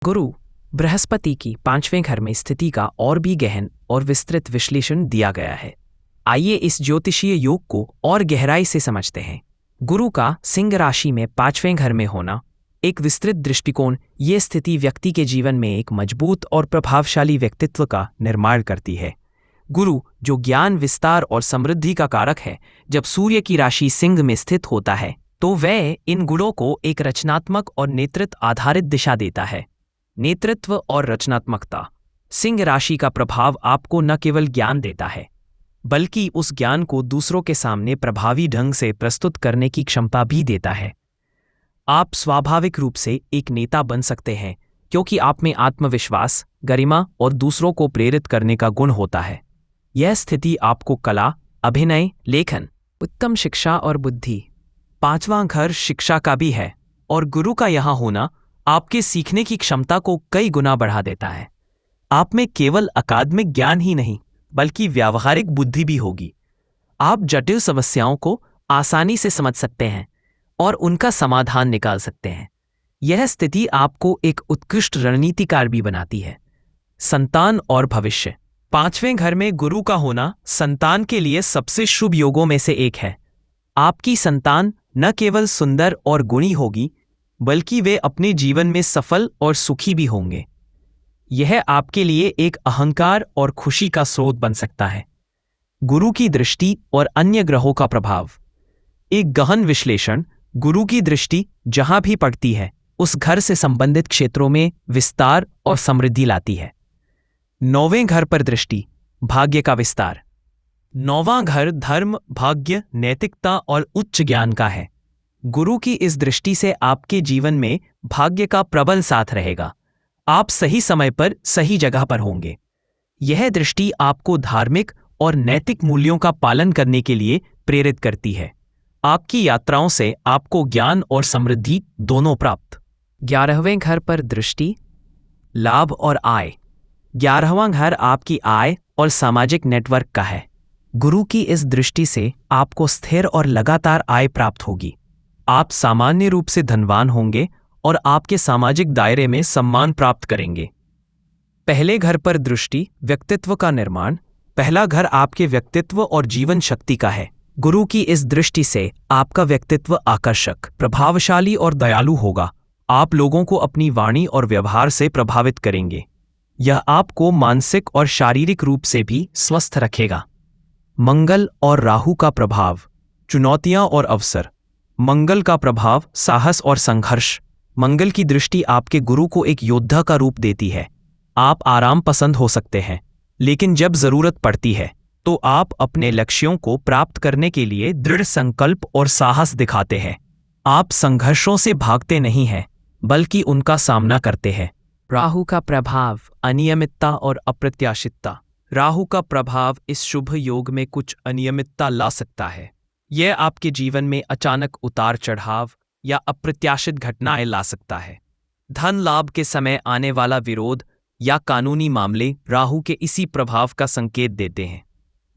गुरु बृहस्पति की 5वें घर में स्थिति का और भी गहन और विस्तृत विश्लेषण दिया गया है। आइए इस ज्योतिषीय योग को और गहराई से समझते हैं। गुरु का सिंह राशि में 5वें घर में होना एक विस्तृत दृष्टिकोण। ये स्थिति व्यक्ति के जीवन में एक मजबूत और प्रभावशाली व्यक्तित्व का निर्माण करती है। गुरु, जो ज्ञान, विस्तार और समृद्धि का कारक है, जब सूर्य की राशि सिंह में स्थित होता है तो वह इन गुणों को एक रचनात्मक और नेतृत्व आधारित दिशा देता है। नेतृत्व और रचनात्मकता। सिंह राशि का प्रभाव आपको न केवल ज्ञान देता है, बल्कि उस ज्ञान को दूसरों के सामने प्रभावी ढंग से प्रस्तुत करने की क्षमता भी देता है। आप स्वाभाविक रूप से एक नेता बन सकते हैं क्योंकि आप में आत्मविश्वास, गरिमा और दूसरों को प्रेरित करने का गुण होता है। यह स्थिति आपको कला, अभिनय, लेखन, उत्तम शिक्षा और बुद्धि, 5वां घर शिक्षा का भी है, और गुरु का यहाँ होना आपके सीखने की क्षमता को कई गुना बढ़ा देता है। आप में केवल अकादमिक ज्ञान ही नहीं, बल्कि व्यावहारिक बुद्धि भी होगी। आप जटिल समस्याओं को आसानी से समझ सकते हैं और उनका समाधान निकाल सकते हैं। यह स्थिति आपको एक उत्कृष्ट रणनीतिकार भी बनाती है। संतान और भविष्य। 5वें घर में गुरु का होना संतान के लिए सबसे शुभ योगों में से एक है। आपकी संतान न केवल सुंदर और गुणी होगी, बल्कि वे अपने जीवन में सफल और सुखी भी होंगे। यह आपके लिए एक अहंकार और खुशी का स्रोत बन सकता है। गुरु की दृष्टि और अन्य ग्रहों का प्रभाव। एक गहन विश्लेषण। गुरु की दृष्टि जहां भी पड़ती है, उस घर से संबंधित क्षेत्रों में विस्तार और समृद्धि लाती है। 9वें घर पर दृष्टि, भाग्य का विस्तार। 9वां घर धर्म, भाग्य, नैतिकता और उच्च ज्ञान का है। गुरु की इस दृष्टि से आपके जीवन में भाग्य का प्रबल साथ रहेगा। आप सही समय पर सही जगह पर होंगे। यह दृष्टि आपको धार्मिक और नैतिक मूल्यों का पालन करने के लिए प्रेरित करती है। आपकी यात्राओं से आपको ज्ञान और समृद्धि दोनों प्राप्त। 11वें घर पर दृष्टि, लाभ और आय। 11वां घर आपकी आय और सामाजिक नेटवर्क का है। गुरु की इस दृष्टि से आपको स्थिर और लगातार आय प्राप्त होगी। आप सामान्य रूप से धनवान होंगे और आपके सामाजिक दायरे में सम्मान प्राप्त करेंगे। पहले घर पर दृष्टि, व्यक्तित्व का निर्माण। पहला घर आपके व्यक्तित्व और जीवन शक्ति का है। गुरु की इस दृष्टि से आपका व्यक्तित्व आकर्षक, प्रभावशाली और दयालु होगा। आप लोगों को अपनी वाणी और व्यवहार से प्रभावित करेंगे। यह आपको मानसिक और शारीरिक रूप से भी स्वस्थ रखेगा। मंगल और राहु का प्रभाव, चुनौतियां और अवसर। मंगल का प्रभाव, साहस और संघर्ष। मंगल की दृष्टि आपके गुरु को एक योद्धा का रूप देती है। आप आराम पसंद हो सकते हैं, लेकिन जब जरूरत पड़ती है तो आप अपने लक्ष्यों को प्राप्त करने के लिए दृढ़ संकल्प और साहस दिखाते हैं। आप संघर्षों से भागते नहीं हैं, बल्कि उनका सामना करते हैं। राहु का प्रभाव, अनियमितता और अप्रत्याशितता। राहु का प्रभाव इस शुभ योग में कुछ अनियमितता ला सकता है। यह आपके जीवन में अचानक उतार चढ़ाव या अप्रत्याशित घटनाएं ला सकता है। धन लाभ के समय आने वाला विरोध या कानूनी मामले राहु के इसी प्रभाव का संकेत देते हैं।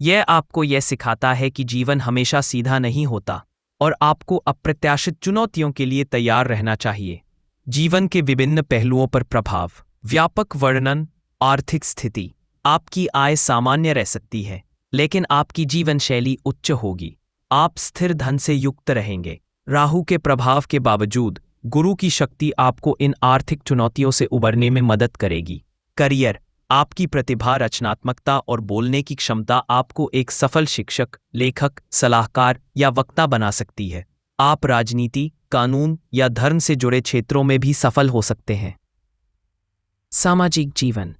यह आपको यह सिखाता है कि जीवन हमेशा सीधा नहीं होता और आपको अप्रत्याशित चुनौतियों के लिए तैयार रहना चाहिए। जीवन के विभिन्न पहलुओं पर प्रभाव। व्यापक वर्णन। आर्थिक स्थिति। आपकी आय सामान्य रह सकती है, लेकिन आपकी जीवन शैली उच्च होगी। आप स्थिर धन से युक्त रहेंगे। राहु के प्रभाव के बावजूद गुरु की शक्ति आपको इन आर्थिक चुनौतियों से उबरने में मदद करेगी। करियर। आपकी प्रतिभा, रचनात्मकता और बोलने की क्षमता आपको एक सफल शिक्षक, लेखक, सलाहकार या वक्ता बना सकती है। आप राजनीति, कानून या धर्म से जुड़े क्षेत्रों में भी सफल हो सकते हैं। सामाजिक जीवन।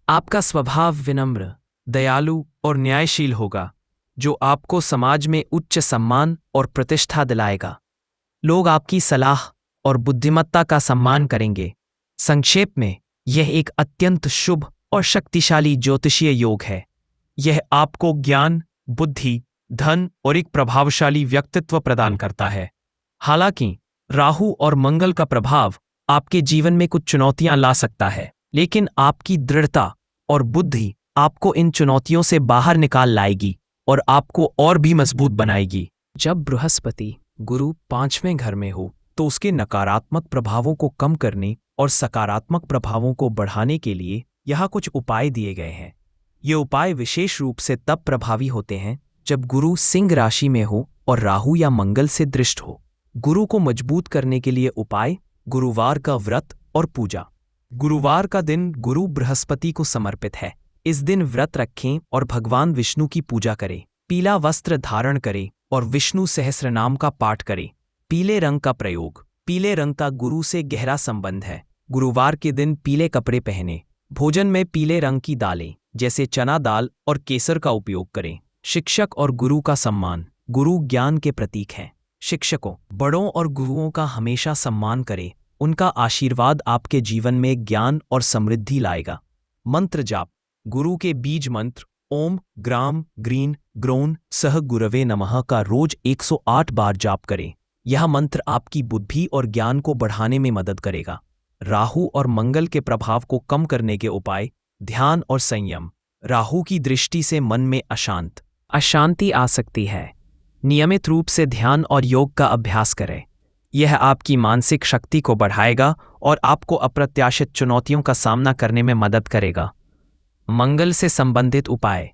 आपका स्वभाव विनम्र, दयालु और न्यायशील होगा, जो आपको समाज में उच्च सम्मान और प्रतिष्ठा दिलाएगा। लोग आपकी सलाह और बुद्धिमत्ता का सम्मान करेंगे। संक्षेप में, यह एक अत्यंत शुभ और शक्तिशाली ज्योतिषीय योग है। यह आपको ज्ञान, बुद्धि, धन और एक प्रभावशाली व्यक्तित्व प्रदान करता है। हालांकि राहु और मंगल का प्रभाव आपके जीवन में कुछ चुनौतियां ला सकता है, लेकिन आपकी दृढ़ता और बुद्धि आपको इन चुनौतियों से बाहर निकाल लाएगी और आपको और भी मजबूत बनाएगी। जब बृहस्पति, गुरु 5वें घर में हो, तो उसके नकारात्मक प्रभावों को कम करने और सकारात्मक प्रभावों को बढ़ाने के लिए यहाँ कुछ उपाय दिए गए हैं। ये उपाय विशेष रूप से तब प्रभावी होते हैं जब गुरु सिंह राशि में हो और राहु या मंगल से दृष्ट हो। गुरु को मजबूत करने के लिए उपाय: गुरुवार का व्रत और पूजा। गुरुवार का दिन गुरु बृहस्पति को समर्पित है। इस दिन व्रत रखें और भगवान विष्णु की पूजा करें। पीला वस्त्र धारण करें और विष्णु सहस्रनाम का पाठ करें। पीले रंग का प्रयोग: पीले रंग का गुरु से गहरा संबंध है। गुरुवार के दिन पीले कपड़े पहनें। भोजन में पीले रंग की दालें जैसे चना दाल और केसर का उपयोग करें। शिक्षक और गुरु का सम्मान: गुरु ज्ञान के प्रतीक हैं। शिक्षकों, बड़ों और गुरुओं का हमेशा सम्मान करें। उनका आशीर्वाद आपके जीवन में ज्ञान और समृद्धि लाएगा। मंत्र जाप: गुरु के बीज मंत्र ओम ग्राम ग्रीन ग्रोन सह गुरवे नमः का रोज 108 बार जाप करें। यह मंत्र आपकी बुद्धि और ज्ञान को बढ़ाने में मदद करेगा। राहु और मंगल के प्रभाव को कम करने के उपाय: ध्यान और संयम। राहु की दृष्टि से मन में अशांति आ सकती है। नियमित रूप से ध्यान और योग का अभ्यास करें। यह आपकी मानसिक शक्ति को बढ़ाएगा और आपको अप्रत्याशित चुनौतियों का सामना करने में मदद करेगा। मंगल से संबंधित उपाय: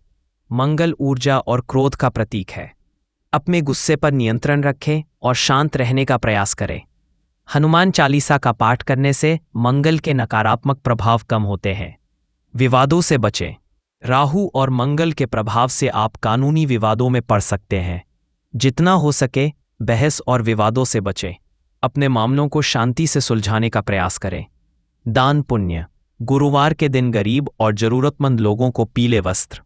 मंगल ऊर्जा और क्रोध का प्रतीक है। अपने गुस्से पर नियंत्रण रखें और शांत रहने का प्रयास करें। हनुमान चालीसा का पाठ करने से मंगल के नकारात्मक प्रभाव कम होते हैं। विवादों से बचें। राहु और मंगल के प्रभाव से आप कानूनी विवादों में पड़ सकते हैं। जितना हो सके बहस और विवादों से बचें। अपने मामलों को शांति से सुलझाने का प्रयास करें। दान पुण्य: गुरुवार के दिन गरीब और जरूरतमंद लोगों को पीले वस्त्र,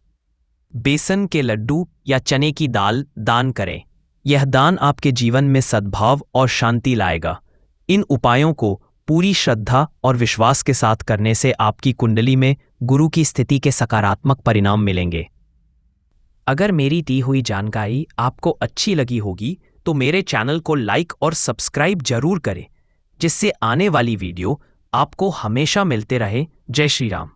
बेसन के लड्डू या चने की दाल दान करें। यह दान आपके जीवन में सद्भाव और शांति लाएगा। इन उपायों को पूरी श्रद्धा और विश्वास के साथ करने से आपकी कुंडली में गुरु की स्थिति के सकारात्मक परिणाम मिलेंगे। अगर मेरी दी हुई जानकारी आपको अच्छी लगी होगी तो मेरे चैनल को लाइक और सब्सक्राइब जरूर करें, जिससे आने वाली वीडियो आपको हमेशा मिलते रहे। जय श्री राम।